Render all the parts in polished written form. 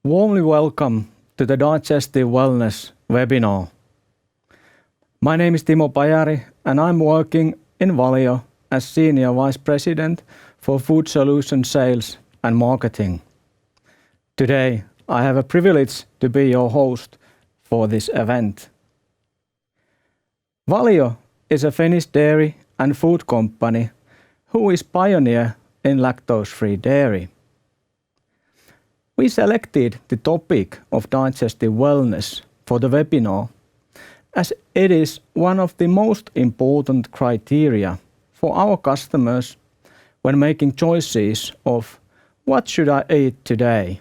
Warmly welcome to the Digestive Wellness webinar. My name is Timo Pajari and I'm working in Valio as Senior Vice President for Food Solution Sales and Marketing. Today I have a privilege to be your host for this event. Valio is a Finnish dairy and food company who is pioneer in lactose-free dairy. We selected the topic of digestive wellness for the webinar as it is one of the most important criteria for our customers when making choices of what should I eat today.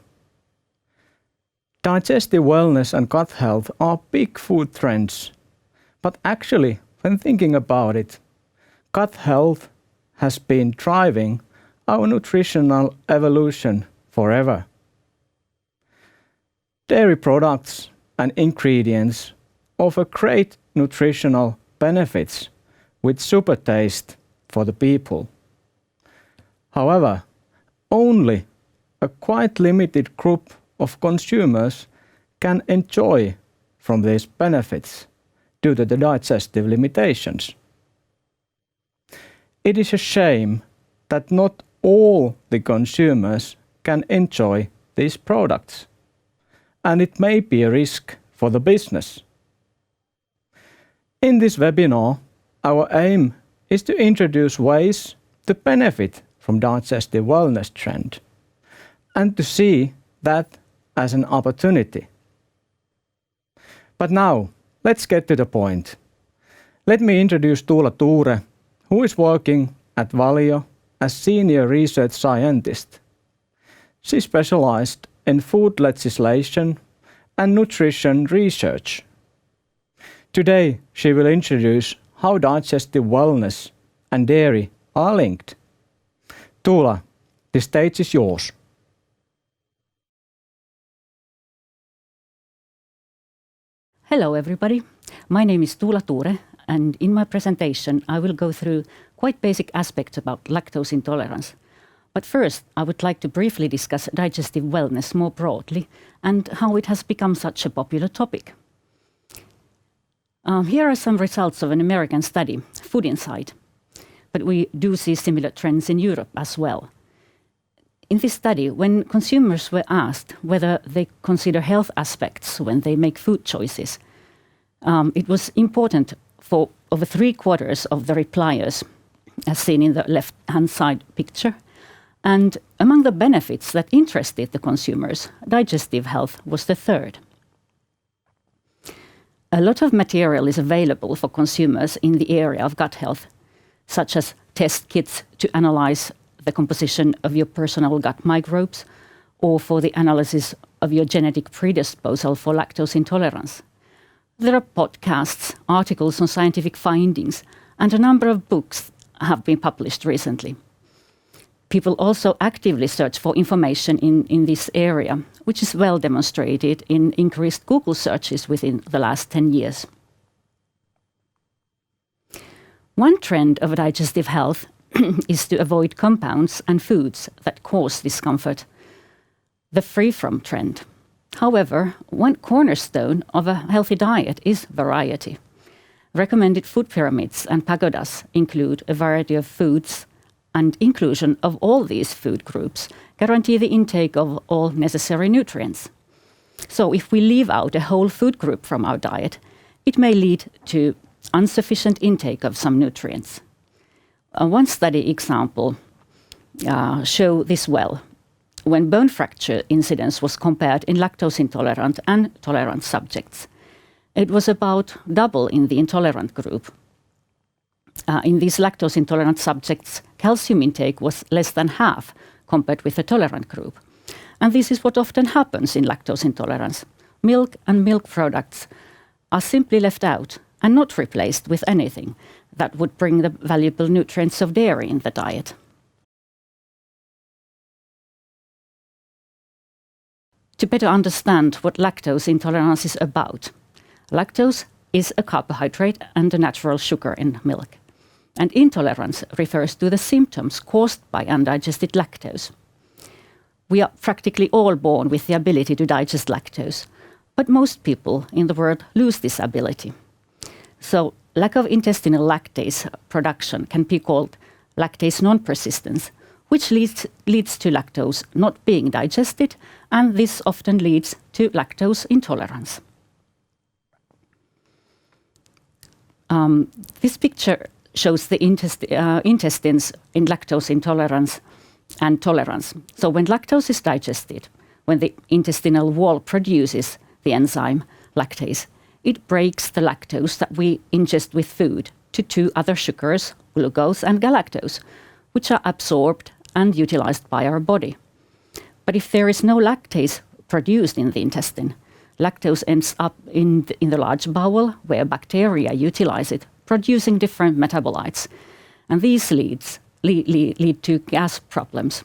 Digestive wellness and gut health are big food trends, but actually, when thinking about it, gut health has been driving our nutritional evolution forever. Dairy products and ingredients offer great nutritional benefits with super taste for the people. However, only a quite limited group of consumers can enjoy from these benefits due to the digestive limitations. It is a shame that not all the consumers can enjoy these products, and it may be a risk for the business. In this webinar, our aim is to introduce ways to benefit from digestive wellness trend and to see that as an opportunity. But now, let's get to the point. Let me introduce Tuula Tuure, who is working at Valio as Senior Research Scientist. She specialized in food legislation and nutrition research. Today, she will introduce how digestive wellness and dairy are linked. Tuula, the stage is yours. Hello everybody, my name is Tuula Tuure and in my presentation I will go through quite basic aspects about lactose intolerance. But first, I would like to briefly discuss digestive wellness more broadly and how it has become such a popular topic. Here are some results of an American study, Food Insight, but we do see similar trends in Europe as well. In this study, when consumers were asked whether they consider health aspects when they make food choices, it was important for over 3/4 of the repliers, as seen in the left-hand side picture. And among the benefits that interested the consumers, digestive health was the third. A lot of material is available for consumers in the area of gut health, such as test kits to analyze the composition of your personal gut microbes or for the analysis of your genetic predisposal for lactose intolerance. There are podcasts, articles on scientific findings, and a number of books have been published recently. People also actively search for information in this area, which is well demonstrated in increased Google searches within the last 10 years. One trend of digestive health is to avoid compounds and foods that cause discomfort, the free from trend. However, one cornerstone of a healthy diet is variety. Recommended food pyramids and pagodas include a variety of foods, and inclusion of all these food groups guarantee the intake of all necessary nutrients. So if we leave out a whole food group from our diet, it may lead to insufficient intake of some nutrients. One study example show this well. When bone fracture incidence was compared in lactose intolerant and tolerant subjects, it was about double in the intolerant group. In these lactose intolerant subjects, calcium intake was less than half compared with the tolerant group. And this is what often happens in lactose intolerance. Milk and milk products are simply left out and not replaced with anything that would bring the valuable nutrients of dairy in the diet. To better understand what lactose intolerance is about, lactose is a carbohydrate and a natural sugar in milk. And intolerance refers to the symptoms caused by undigested lactose. We are practically all born with the ability to digest lactose, but most people in the world lose this ability. So lack of intestinal lactase production can be called lactase non-persistence, which leads to lactose not being digested, and this often leads to lactose intolerance. This picture shows the intestines in lactose intolerance and tolerance. So when lactose is digested, when the intestinal wall produces the enzyme lactase, it breaks the lactose that we ingest with food to two other sugars, glucose and galactose, which are absorbed and utilized by our body. But if there is no lactase produced in the intestine, lactose ends up in the large bowel where bacteria utilize it, producing different metabolites. And these lead to gas problems,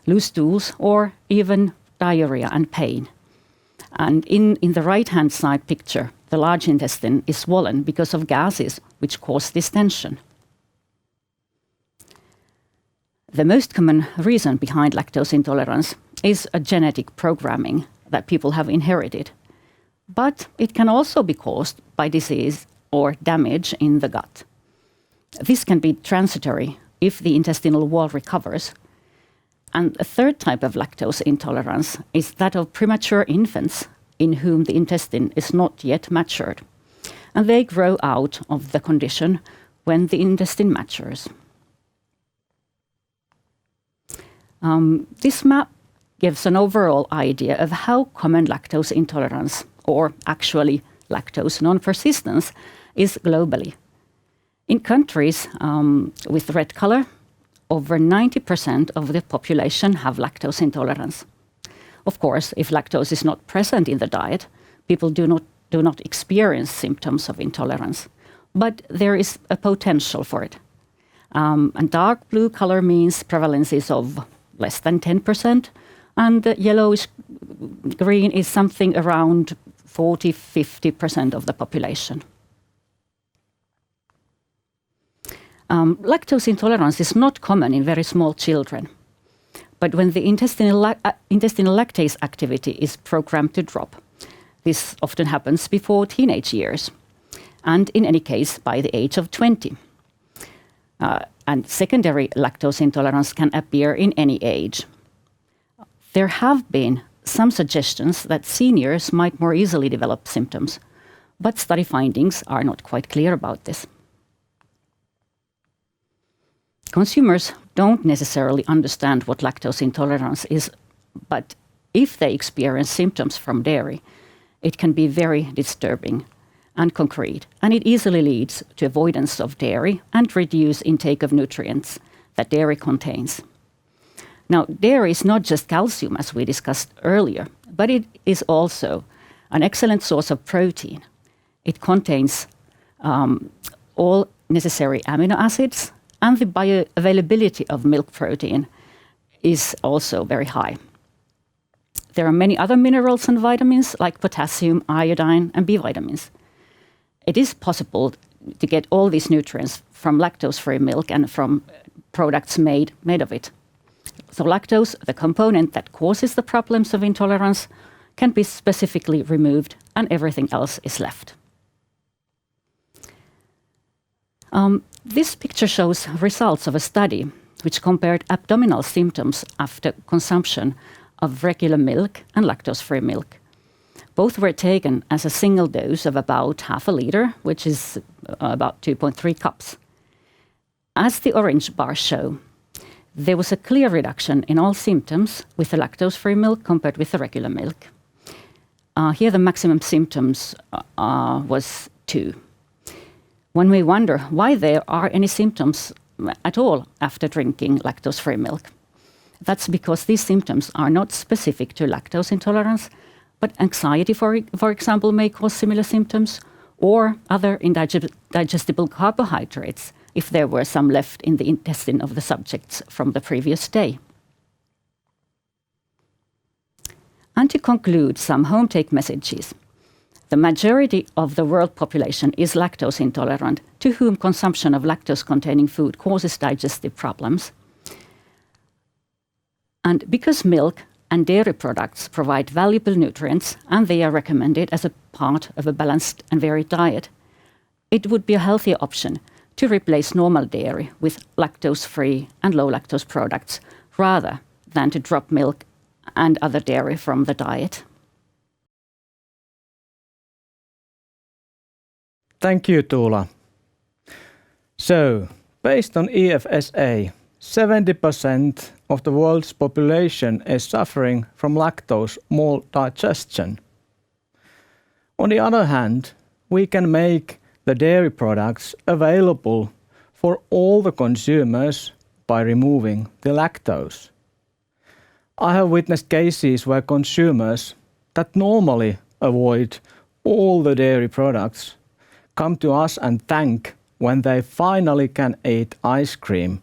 loose stools, or even diarrhea and pain. And in the right-hand side picture, the large intestine is swollen because of gases which cause distension. The most common reason behind lactose intolerance is a genetic programming that people have inherited. But it can also be caused by disease or damage in the gut. This can be transitory if the intestinal wall recovers. And a third type of lactose intolerance is that of premature infants in whom the intestine is not yet matured. And they grow out of the condition when the intestine matures. This map gives an overall idea of how common lactose intolerance, or actually lactose non-persistence, is globally. In countries with red color, over 90% of the population have lactose intolerance. Of course, if lactose is not present in the diet, people do not experience symptoms of intolerance, but there is a potential for it. And dark blue color means prevalences of less than 10%, and the yellowish green is something around 40–50% of the population. Lactose intolerance is not common in very small children, but when the intestinal lactase activity is programmed to drop, this often happens before teenage years, and in any case by the age of 20. And secondary lactose intolerance can appear in any age. There have been some suggestions that seniors might more easily develop symptoms, but study findings are not quite clear about this. Consumers don't necessarily understand what lactose intolerance is, but if they experience symptoms from dairy, it can be very disturbing and concrete, and it easily leads to avoidance of dairy and reduced intake of nutrients that dairy contains. Now, dairy is not just calcium, as we discussed earlier, but it is also an excellent source of protein. It contains all necessary amino acids, and the bioavailability of milk protein is also very high. There are many other minerals and vitamins like potassium, iodine, and B vitamins. It is possible to get all these nutrients from lactose-free milk and from products made of it. So lactose, the component that causes the problems of intolerance, can be specifically removed and everything else is left. This picture shows results of a study which compared abdominal symptoms after consumption of regular milk and lactose-free milk. Both were taken as a single dose of about half a liter, which is about 2.3 cups. As the orange bars show, there was a clear reduction in all symptoms with the lactose-free milk compared with the regular milk. Here the maximum symptoms was 2. One may wonder why there are any symptoms at all after drinking lactose-free milk. That's because these symptoms are not specific to lactose intolerance, but anxiety, for example, may cause similar symptoms, or other indigestible carbohydrates if there were some left in the intestine of the subjects from the previous day. And to conclude, some home take messages. The majority of the world population is lactose intolerant, to whom consumption of lactose-containing food causes digestive problems. And because milk and dairy products provide valuable nutrients and they are recommended as a part of a balanced and varied diet, it would be a healthier option to replace normal dairy with lactose-free and low-lactose products rather than to drop milk and other dairy from the diet. Thank you, Tuula. So, based on EFSA, 70% of the world's population is suffering from lactose maldigestion. On the other hand, we can make the dairy products available for all the consumers by removing the lactose. I have witnessed cases where consumers that normally avoid all the dairy products come to us and thank when they finally can eat ice cream,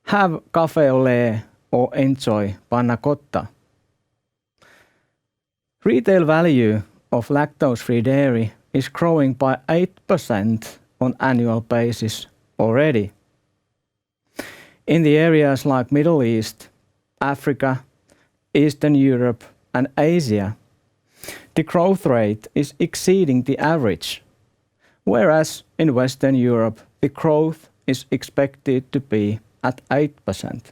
have cafe au lait or enjoy panna cotta. Retail value of lactose-free dairy is growing by 8% on annual basis already. In the areas like Middle East, Africa, Eastern Europe and Asia, the growth rate is exceeding the average, whereas in Western Europe the growth is expected to be at 8%.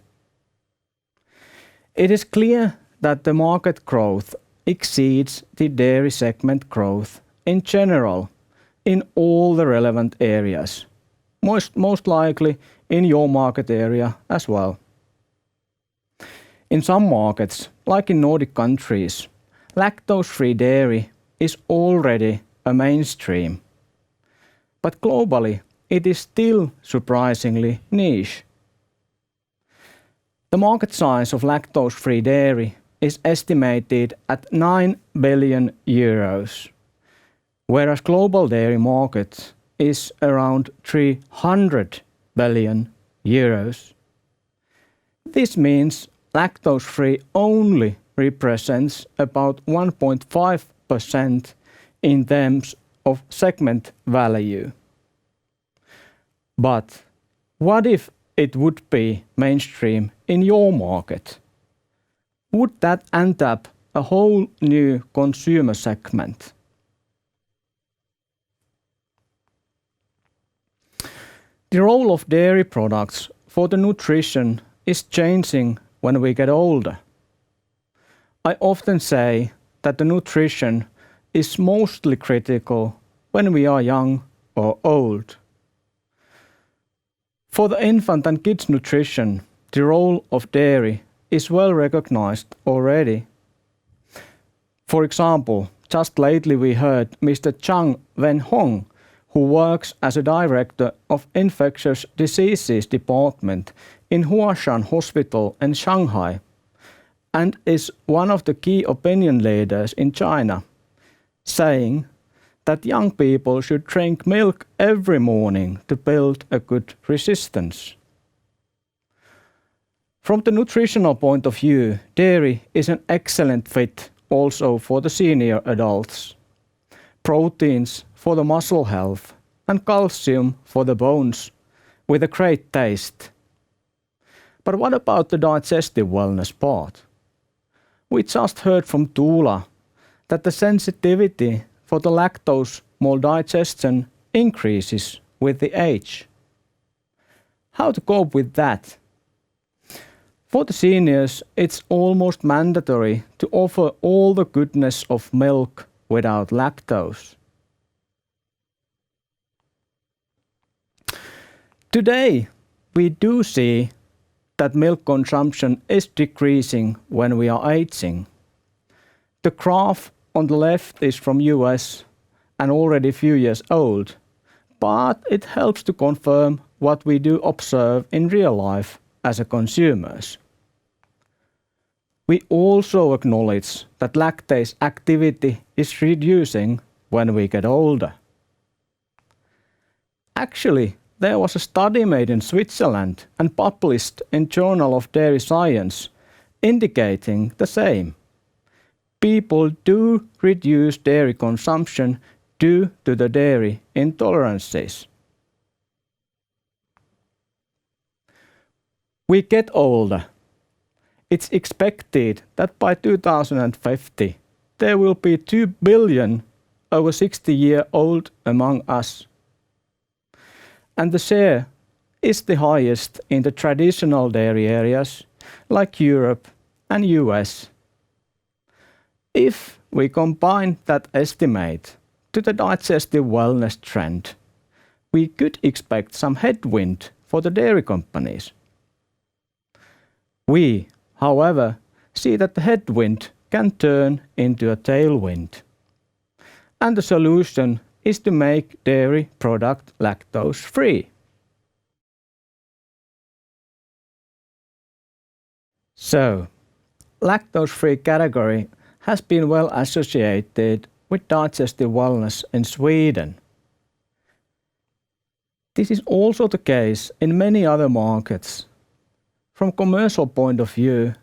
It is clear that the market growth exceeds the dairy segment growth in general in all the relevant areas, most likely in your market area as well. In some markets, like in Nordic countries, lactose-free dairy is already a mainstream. But globally, it is still surprisingly niche. The market size of lactose-free dairy is estimated at 9 billion euros, whereas global dairy market is around 300 billion euros. This means lactose-free only represents about 1.5% in terms of segment value. But what if it would be mainstream in your market? Would that end up a whole new consumer segment? The role of dairy products for the nutrition is changing when we get older. I often say that the nutrition is mostly critical when we are young or old. For the infant and kids nutrition, the role of dairy is well recognized already. For example, just lately we heard Mr. Zhang Wenhong, who works as a director of infectious diseases department in Huashan Hospital in Shanghai and is one of the key opinion leaders in China, saying that young people should drink milk every morning to build a good resistance. From the nutritional point of view, dairy is an excellent fit also for the senior adults. Proteins for the muscle health and calcium for the bones with a great taste. But what about the digestive wellness part? We just heard from Tuula that the sensitivity for the lactose maldigestion increases with the age. How to cope with that? For the seniors, it's almost mandatory to offer all the goodness of milk without lactose. Today, we do see that milk consumption is decreasing when we are aging. The graph on the left is from US and already a few years old, but it helps to confirm what we do observe in real life as a consumers. We also acknowledge that lactase activity is reducing when we get older. Actually, there was a study made in Switzerland and published in Journal of Dairy Science indicating the same. People do reduce dairy consumption due to the dairy intolerances. We get older. It's expected that by 2050 there will be 2 billion over 60-year-old among us. And the share is the highest in the traditional dairy areas like Europe and US. If we combine that estimate to the digestive wellness trend, we could expect some headwind for the dairy companies. We, however, see that the headwind can turn into a tailwind. And the solution is to make dairy product lactose-free. So, lactose-free category has been well associated with digestive wellness in Sweden. This is also the case in many other markets. From commercial point of view,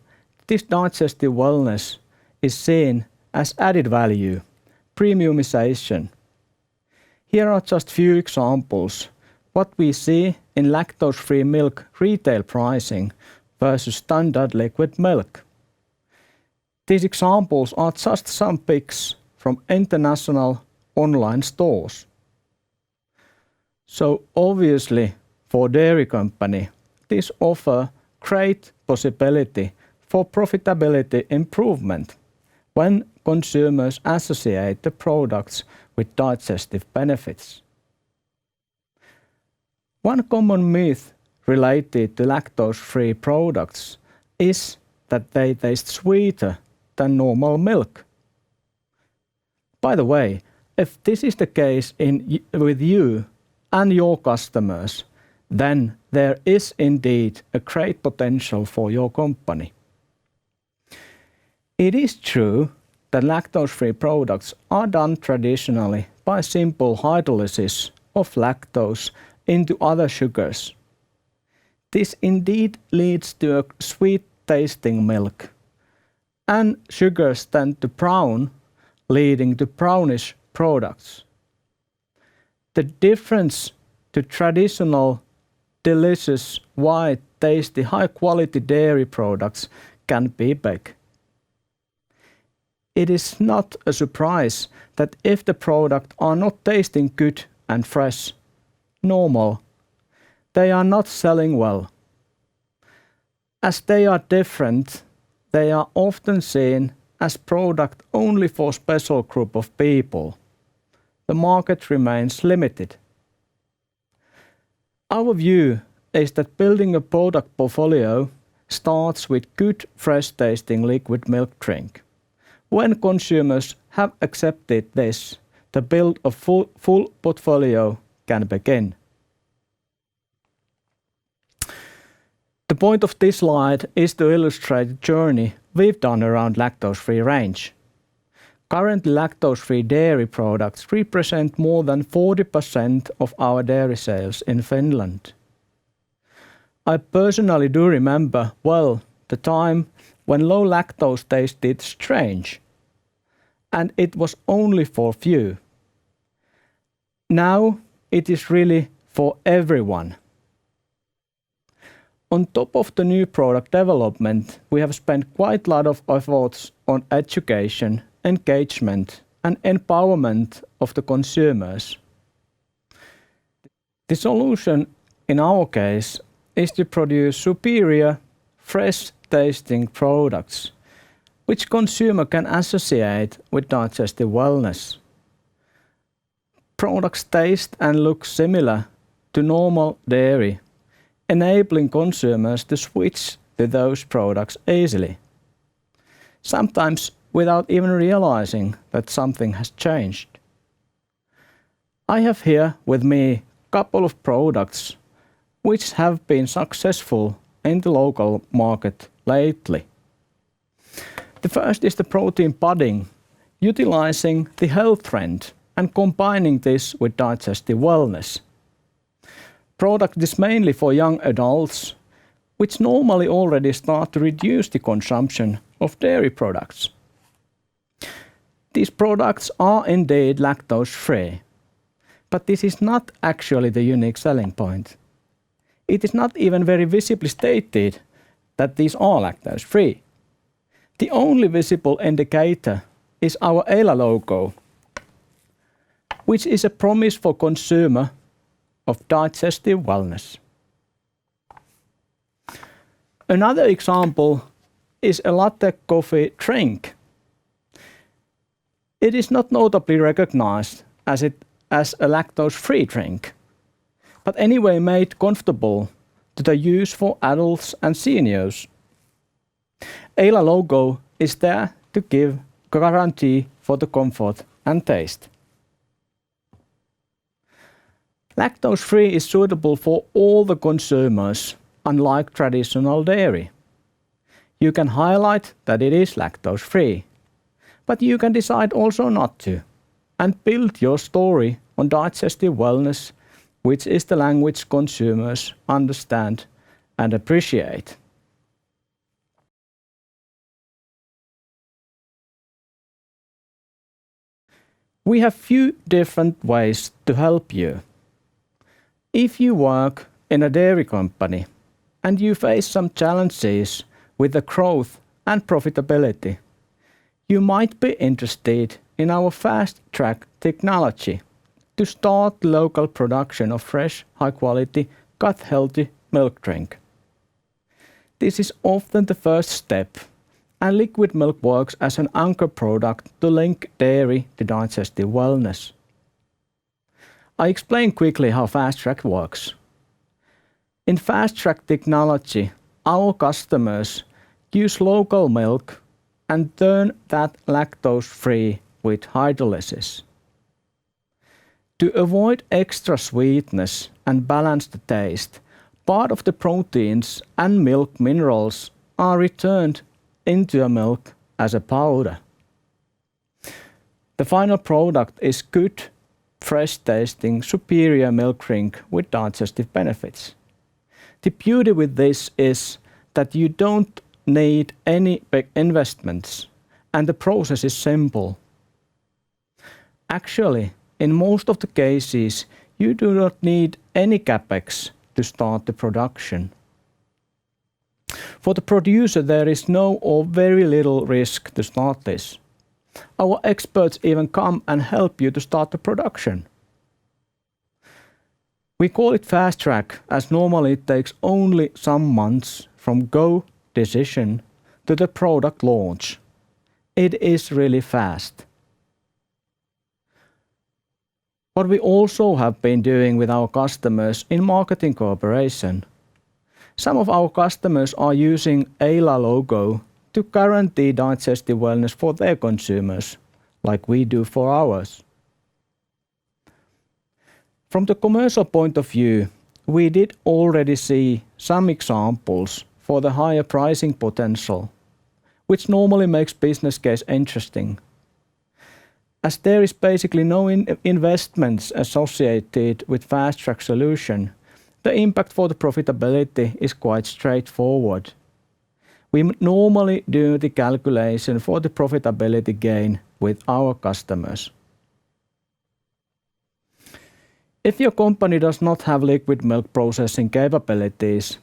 this digestive wellness is seen as added value, premiumization. Here are just few examples what we see in lactose-free milk retail pricing versus standard liquid milk. These examples are just some picks from international online stores. So obviously for dairy company, this offers great possibility for profitability improvement when consumers associate the products with digestive benefits. One common myth related to lactose-free products is that they taste sweeter than normal milk. By the way, if this is the case with you and your customers, then there is indeed a great potential for your company. It is true that lactose-free products are done traditionally by simple hydrolysis of lactose into other sugars. This indeed leads to a sweet-tasting milk, and sugars tend to brown, leading to brownish products. The difference to traditional, delicious, white, tasty, high-quality dairy products can be big. It is not a surprise that if the products are not tasting good and fresh, normal, they are not selling well. As they are different, they are often seen as product only for special group of people. The market remains limited. Our view is that building a product portfolio starts with good, fresh-tasting liquid milk drink. When consumers have accepted this, the build of full portfolio can begin. The point of this slide is to illustrate the journey we've done around lactose-free range. Currently, lactose-free dairy products represent more than 40% of our dairy sales in Finland. I personally do remember well the time when low lactose tasted strange, and it was only for few. Now it is really for everyone. On top of the new product development, we have spent quite a lot of efforts on education, engagement, and empowerment of the consumers. The solution in our case is to produce superior, fresh-tasting products, which consumer can associate with digestive wellness. Products taste and look similar to normal dairy, enabling consumers to switch to those products easily, sometimes without even realizing that something has changed. I have here with me a couple of products which have been successful in the local market lately. The first is the protein pudding, utilizing the health trend and combining this with digestive wellness. Product is mainly for young adults, which normally already start to reduce the consumption of dairy products. These products are indeed lactose-free, but this is not actually the unique selling point. It is not even very visibly stated that these are lactose-free. The only visible indicator is our ELA logo, which is a promise for consumer of digestive wellness. Another example is a latte coffee drink. It is not notably recognized as a lactose-free drink, but anyway made comfortable to the use for adults and seniors. ELA logo is there to give guarantee for the comfort and taste. Lactose-free is suitable for all the consumers, unlike traditional dairy. You can highlight that it is lactose-free, but you can decide also not to, and build your story on digestive wellness, which is the language consumers understand and appreciate. We have few different ways to help you. If you work in a dairy company and you face some challenges with the growth and profitability, you might be interested in our fast-track technology to start local production of fresh, high-quality, gut-healthy milk drink. This is often the first step, and liquid milk works as an anchor product to link dairy to digestive wellness. I explain quickly how fast-track works. In fast-track technology, our customers use local milk and turn that lactose-free with hydrolysis. To avoid extra sweetness and balance the taste, part of the proteins and milk minerals are returned into a milk as a powder. The final product is good, fresh-tasting, superior milk drink with digestive benefits. The beauty with this is that you don't need any big investments, and the process is simple. Actually, in most of the cases, you do not need any capex to start the production. For the producer, there is no or very little risk to start this. Our experts even come and help you to start the production. We call it fast track as normally it takes only some months from go decision to the product launch. It is really fast. What we also have been doing with our customers in marketing cooperation. Some of our customers are using ELA logo to guarantee digestive wellness for their consumers, like we do for ours. From the commercial point of view, we did already see some examples for the higher pricing potential, which normally makes business case interesting. As there is basically no investments associated with fast track solution, the impact for the profitability is quite straightforward. We normally do the calculation for the profitability gain with our customers. If your company does not have liquid milk processing capabilities,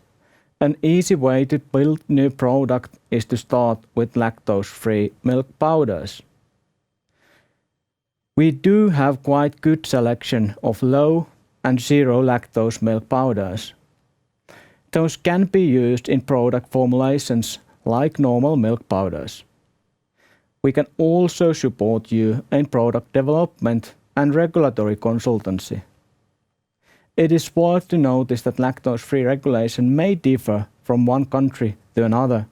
an easy way to build new product is to start with lactose-free milk powders. We do have quite good selection of low and zero lactose milk powders. Those can be used in product formulations like normal milk powders. We can also support you in product development and regulatory consultancy. It is worth to notice that lactose-free regulation may differ from one country to another.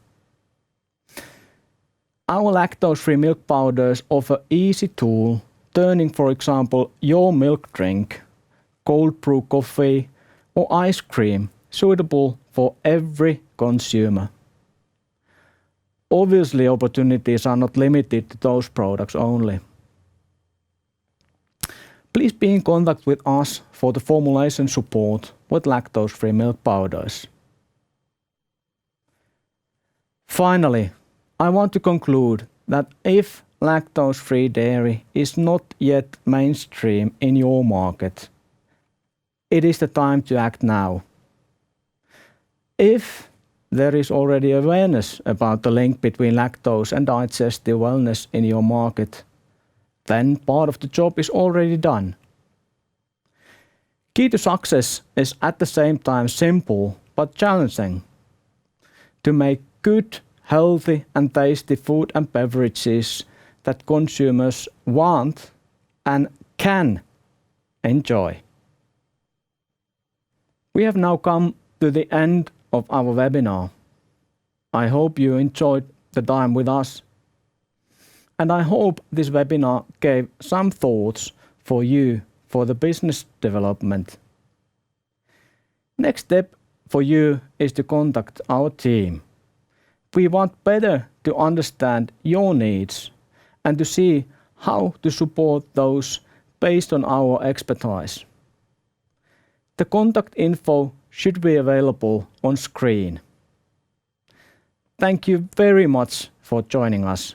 Our lactose-free milk powders offer easy tool turning, for example, your milk drink, cold brew coffee or ice cream suitable for every consumer. Obviously, opportunities are not limited to those products only. Please be in contact with us for the formulation support with lactose-free milk powders. Finally, I want to conclude that if lactose-free dairy is not yet mainstream in your market, it is the time to act now. If there is already awareness about the link between lactose and digestive wellness in your market, then part of the job is already done. Key to success is at the same time simple but challenging. To make good, healthy and tasty food and beverages that consumers want and can enjoy. We have now come to the end of our webinar. I hope you enjoyed the time with us. And I hope this webinar gave some thoughts for you for the business development. Next step for you is to contact our team. We want better to understand your needs and to see how to support those based on our expertise. The contact info should be available on screen. Thank you very much for joining us.